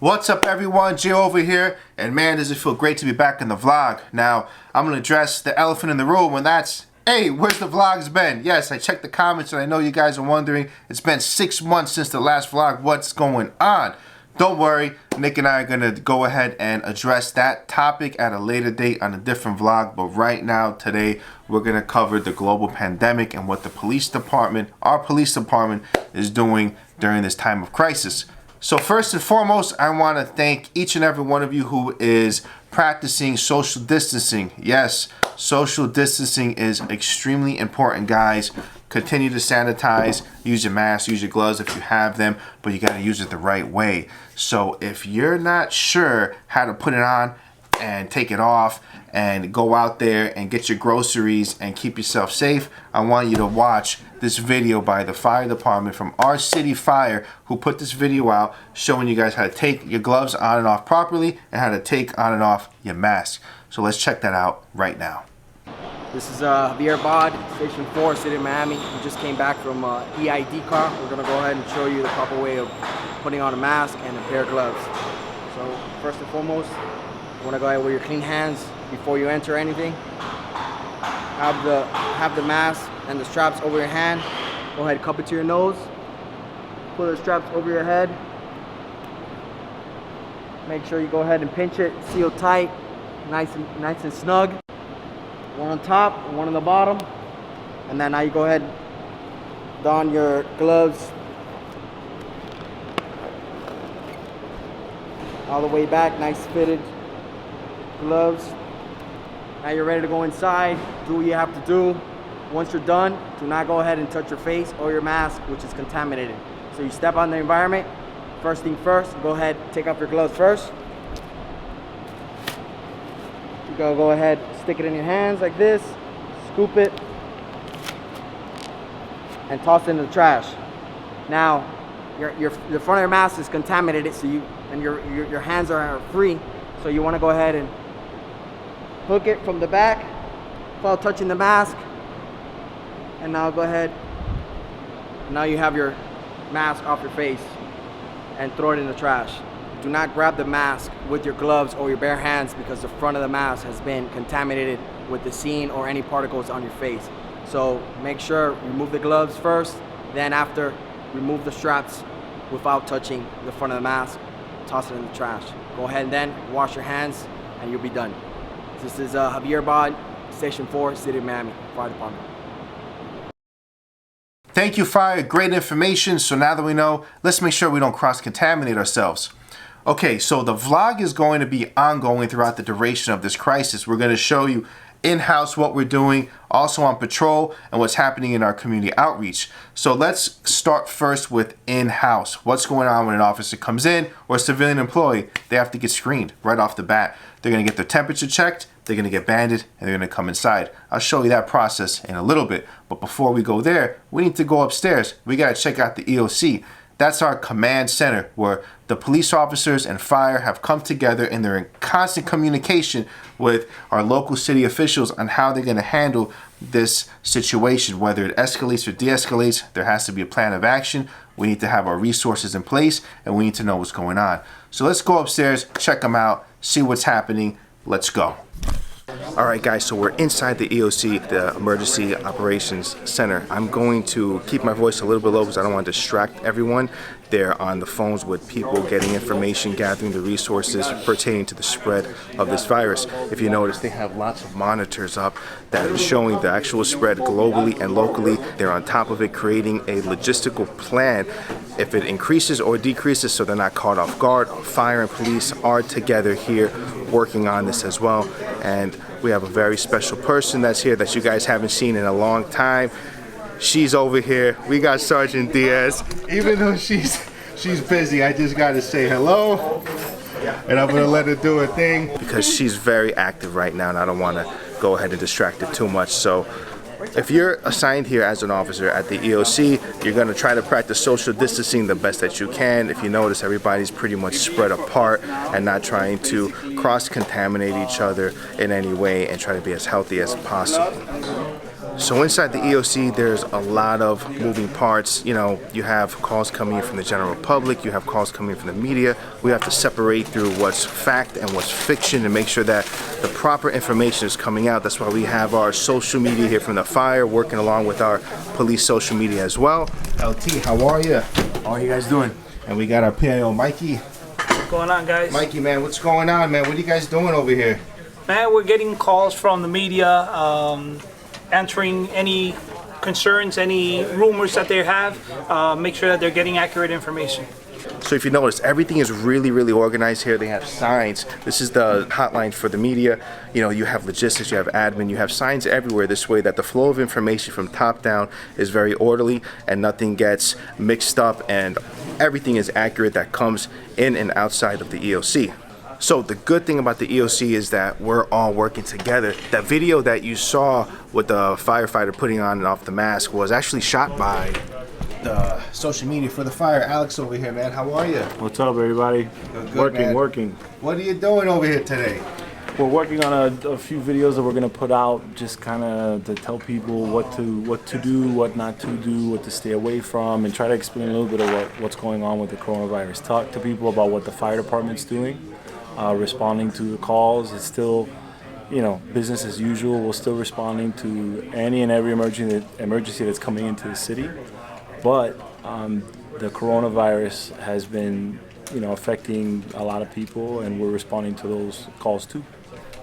What's up everyone, Jay over here, and man does it feel great to be back in the vlog. Now, I'm going to address the elephant in the room, and that's, hey, where's the vlogs been? Yes, I checked the comments and I know you guys are wondering, it's been 6 months since the last vlog, what's going on? Don't worry, Nick and I are going to go ahead and address that topic at a later date on a different vlog, but right now, today, we're going to cover the global pandemic and what the police department, our police department, is doing during this time of crisis. So first and foremost, I want to thank each and every one of you who is practicing social distancing. Yes, social distancing is extremely important, guys. Continue to sanitize, use your mask, use your gloves if you have them, but you got to use it the right way. So if you're not sure how to put it on and take it off and go out there and get your groceries and keep yourself safe, I want you to watch this video by the fire department from our city fire, who put this video out showing you guys how to take your gloves on and off properly and how to take on and off your mask. So let's check that out right now. This is Javier Bod, Station 4, City of Miami. We just came back from EID car. We're gonna go ahead and show you the proper way of putting on a mask and a pair of gloves. So first and foremost, you wanna go ahead with your clean hands before you enter anything. Have the mask and the straps over your hand. Go ahead, cup it to your nose. Pull the straps over your head. Make sure you go ahead and pinch it, seal tight, nice and snug. One on top, one on the bottom. And then now you go ahead, don your gloves all the way back, nice fitted gloves. Now you're ready to go inside, do what you have to do. Once you're done, do not go ahead and touch your face or your mask, which is contaminated. So you step on the environment, first thing first, go ahead, take off your gloves first. You go ahead, stick it in your hands like this, scoop it, and toss it in the trash. Now, the front of your mask is contaminated, so your hands are free, so you want to go ahead and hook it from the back without touching the mask. And now go ahead, now you have your mask off your face, and throw it in the trash. Do not grab the mask with your gloves or your bare hands, because the front of the mask has been contaminated with the scene or any particles on your face. So make sure remove the gloves first, then after remove the straps without touching the front of the mask, toss it in the trash. Go ahead and then wash your hands and you'll be done. This is Javier Bod, Station 4, City of Miami, Fire Department. Thank you, fire. Great information. So now that we know, let's make sure we don't cross-contaminate ourselves. Okay, so the vlog is going to be ongoing throughout the duration of this crisis. We're going to show you in-house what we're doing, also on patrol, and what's happening in our community outreach. So let's start first with in-house. What's going on when an officer comes in or a civilian employee? They have to get screened right off the bat. They're going to get their temperature checked, they're going to get banded, and they're going to come inside. I'll show you that process in a little bit. But before we go there, we need to go upstairs. We got to check out the E.O.C. That's our command center, where the police officers and fire have come together and they're in constant communication with our local city officials on how they're going to handle this situation. Whether it escalates or de-escalates, there has to be a plan of action. We need to have our resources in place and we need to know what's going on. So let's go upstairs, check them out, see what's happening. Let's go. Alright guys, so we're inside the E.O.C, the Emergency Operations Center. I'm going to keep my voice a little bit low because I don't want to distract everyone. They're on the phones with people, getting information, gathering the resources pertaining to the spread of this virus. If you notice, they have lots of monitors up that are showing the actual spread globally and locally. They're on top of it, creating a logistical plan if it increases or decreases, so they're not caught off guard. Fire and police are together here working on this as well. And we have a very special person that's here that you guys haven't seen in a long time. She's over here. We got Sergeant Diaz. Even though she's busy, I just gotta say hello. And I'm gonna let her do her thing because she's very active right now and I don't wanna go ahead and distract her too much. So if you're assigned here as an officer at the E.O.C, you're going to try to practice social distancing the best that you can. If you notice, everybody's pretty much spread apart and not trying to cross-contaminate each other in any way and try to be as healthy as possible. So inside the E.O.C, there's a lot of moving parts. You know, you have calls coming in from the general public, you have calls coming in from the media. We have to separate through what's fact and what's fiction and make sure that the proper information is coming out. That's why we have our social media here from the fire, working along with our police social media as well. LT, how are you? How are you guys doing? And we got our PIO, Mikey. What's going on, guys? Mikey, man, what's going on, man? What are you guys doing over here? Man, we're getting calls from the media, answering any concerns, any rumors that they have, make sure that they're getting accurate information. So if you notice, everything is really organized here. They have signs. This is the hotline for the media. You know, you have logistics, you have admin, you have signs everywhere this way that the flow of information from top down is very orderly and nothing gets mixed up and everything is accurate that comes in and outside of the E.O.C. So the good thing about the E.O.C is that we're all working together. That video that you saw with the firefighter putting on and off the mask was actually shot by the social media for the fire. Alex over here, man. How are you? What's up, everybody? Good, man. Working. What are you doing over here today? We're working on a few videos that we're gonna put out, just kind of to tell people what to do, what not to do, what to stay away from, and try to explain a little bit of what's going on with the coronavirus. Talk to people about what the fire department's doing, responding to the calls. It's still, you know, business as usual. We're still responding to any and every emergency that's coming into the city, but the coronavirus has been, you know, affecting a lot of people, and we're responding to those calls too.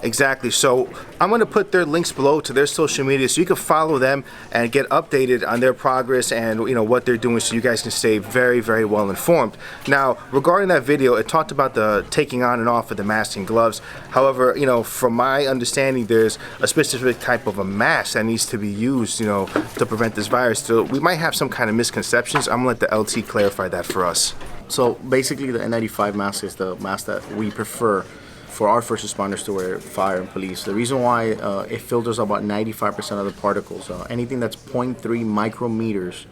Exactly. So I'm going to put their links below to their social media so you can follow them and get updated on their progress and, you know, what they're doing so you guys can stay very well informed. Now, regarding that video, it talked about the taking on and off of the mask and gloves. However, you know, from my understanding, there's a specific type of a mask that needs to be used, you know, to prevent this virus. So we might have some kind of misconceptions. I'm going to let the LT clarify that for us. So basically the N95 mask is the mask that we prefer for our first responders to wear, fire and police. The reason why it filters about 95% of the particles. Anything that's 0.3 micrometers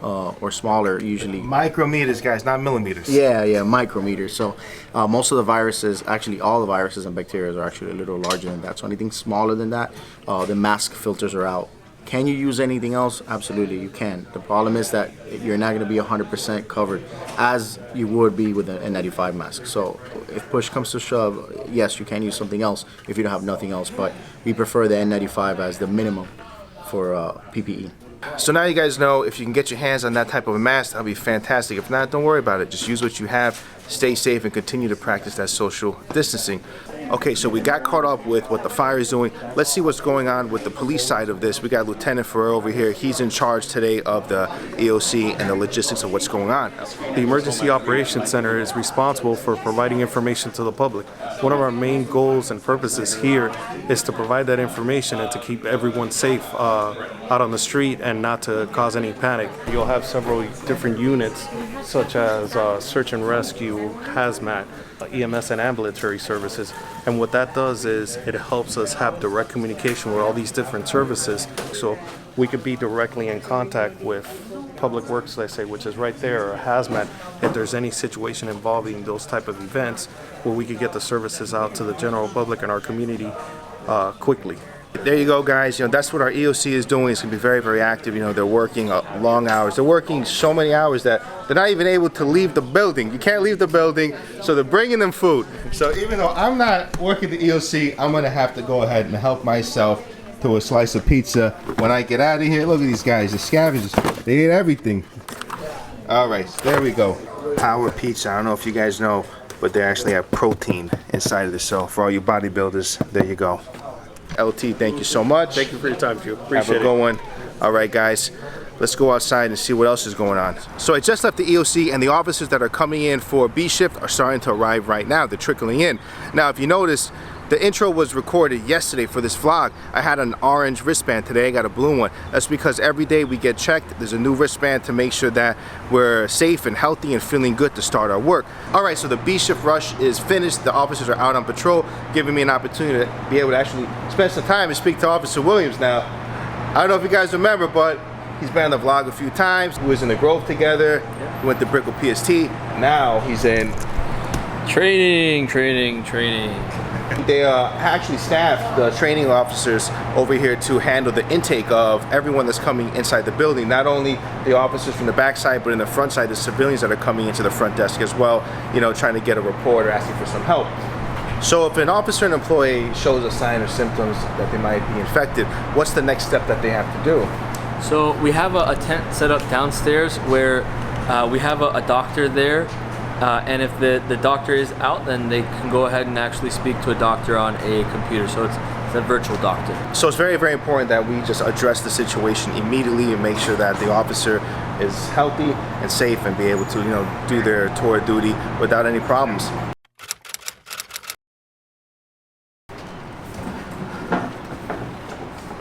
or smaller usually. Micrometers, guys, not millimeters. Yeah, micrometers. So most of the viruses, actually all the viruses and bacteria are actually a little larger than that. So anything smaller than that, the mask filters are out. Can you use anything else? Absolutely, you can. The problem is that you're not going to be 100% covered as you would be with an N95 mask. So if push comes to shove, yes, you can use something else if you don't have nothing else, but we prefer the N95 as the minimum for PPE. So now you guys know if you can get your hands on that type of a mask, that'll be fantastic. If not, don't worry about it. Just use what you have, stay safe, and continue to practice that social distancing. Okay, so we got caught up with what the fire is doing. Let's see what's going on with the police side of this. We got Lieutenant Ferrer over here. He's in charge today of the E.O.C and the logistics of what's going on. The Emergency Operations Center is responsible for providing information to the public. One of our main goals and purposes here is to provide that information and to keep everyone safe out on the street and not to cause any panic. You'll have several different units such as search and rescue, hazmat, EMS and ambulatory services, and what that does is it helps us have direct communication with all these different services, so we could be directly in contact with public works, let's say, which is right there, or hazmat, if there's any situation involving those type of events where we could get the services out to the general public and our community quickly. There you go, guys. You know, that's what our E.O.C is doing. It's going to be very active. You know, they're working long hours. They're working so many hours that they're not even able to leave the building. You can't leave the building, so they're bringing them food. So even though I'm not working the E.O.C, I'm going to have to go ahead and help myself to a slice of pizza when I get out of here. Look at these guys, the scavengers. They eat everything. All right, so there we go. Power Pizza. I don't know if you guys know, but they actually have protein inside of this. So for all you bodybuilders, there you go. LT, thank you so much. Thank you for your time, Drew. Appreciate Have a good one. All right, guys. Let's go outside and see what else is going on. So I just left the E.O.C and the officers that are coming in for B shift are starting to arrive right now. They're trickling in. Now, if you notice, the intro was recorded yesterday for this vlog. I had an orange wristband. Today I got a blue one. That's because every day we get checked. There's a new wristband to make sure that we're safe and healthy and feeling good to start our work. All right, so the B shift rush is finished. The officers are out on patrol, giving me an opportunity to be able to actually spend some time and speak to Officer Williams now. I don't know if you guys remember, but he's been on the vlog a few times. We was in the Grove together. We went to Brickell PST. Now he's in Training, training, training. They actually staffed the training officers over here to handle the intake of everyone that's coming inside the building. Not only the officers from the backside, but in the front side, the civilians that are coming into the front desk as well, you know, trying to get a report or asking for some help. So if an officer and employee shows a sign or symptoms that they might be infected, what's the next step that they have to do? So we have a tent set up downstairs where we have a doctor there. And if the doctor is out, then they can go ahead and actually speak to a doctor on a computer. So it's a virtual doctor. So it's very, very important that we just address the situation immediately and make sure that the officer is healthy and safe and be able to, you know, do their tour of duty without any problems.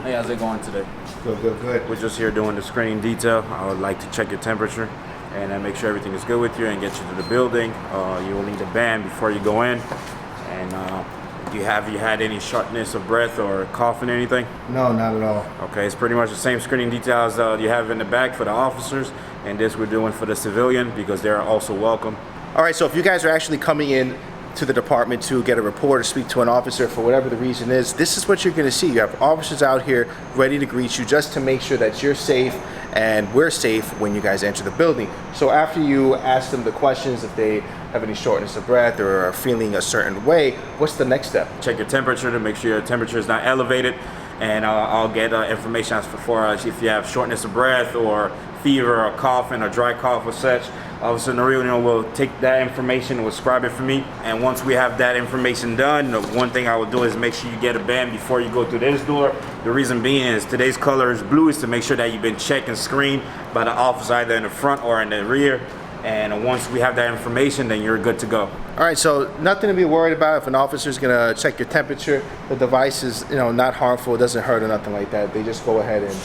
Hey, how's it going today? Good, good, good. We're just here doing the screening detail. I would like to check your temperature and make sure everything is good with you and get you to the building. You will need a band before you go in. And have you had any shortness of breath or coughing or anything? No, not at all. Okay, it's pretty much the same screening details you have in the back for the officers, and this we're doing for the civilian because they're also welcome. All right, so if you guys are actually coming in to the department to get a report or speak to an officer for whatever the reason is, this is what you're going to see. You have officers out here ready to greet you just to make sure that you're safe and we're safe when you guys enter the building. So after you ask them the questions, if they have any shortness of breath or are feeling a certain way, what's the next step? Check your temperature to make sure your temperature is not elevated, and I'll get information as for if you have shortness of breath or fever or coughing or dry cough or such. Officer Norino will take that information and will scribe it for me. And once we have that information done, the one thing I will do is make sure you get a band before you go through this door. The reason being is today's color is blue, is to make sure that you've been checked and screened by the officer either in the front or in the rear. And once we have that information, then you're good to go. All right, so nothing to be worried about. If an officer is going to check your temperature, the device is, you know, not harmful, it doesn't hurt or nothing like that. They just go ahead and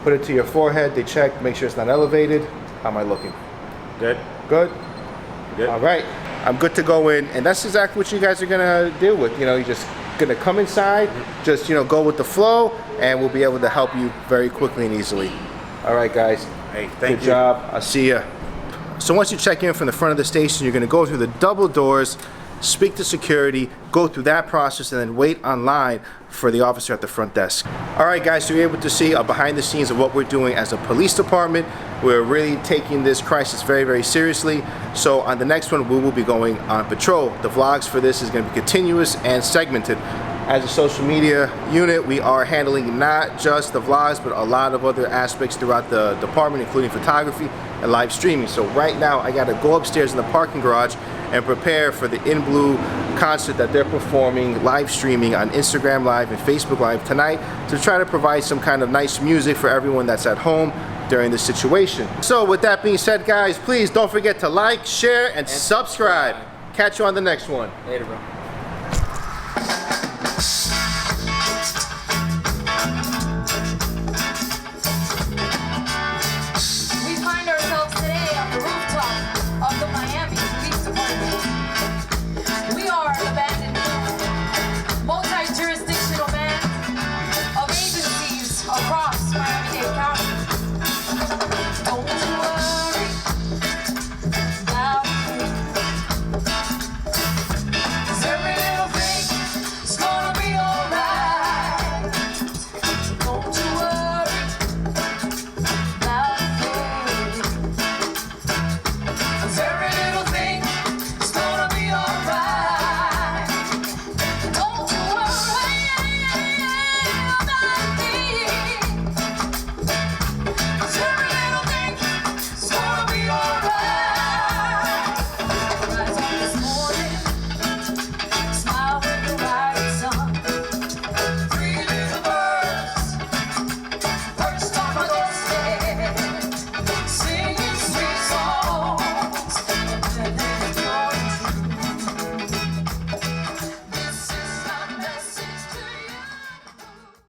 put it to your forehead, they check, make sure it's not elevated. How am I looking? Good? Good? Good. All right, I'm good to go in, and that's exactly what you guys are gonna deal with. You know, you're just gonna come inside, just, you know, go with the flow, and we'll be able to help you very quickly and easily. All right, guys. Hey, thank you. Good job. I'll see ya. So once you check in from the front of the station, you're gonna go through the double doors, speak to security, go through that process, and then wait online for the officer at the front desk. All right, guys, so you're able to see behind the scenes of what we're doing as a police department. We're really taking this crisis very, very seriously. So on the next one, we will be going on patrol. The vlogs for this is going to be continuous and segmented. As a social media unit, we are handling not just the vlogs, but a lot of other aspects throughout the department, including photography and live streaming. So right now, I got to go upstairs in the parking garage and prepare for the In Blue concert that they're performing, live streaming on Instagram Live and Facebook Live tonight, to try to provide some kind of nice music for everyone that's at home during this situation. So with that being said, guys, please don't forget to like, share, and subscribe. Catch you on the next one. Later, bro.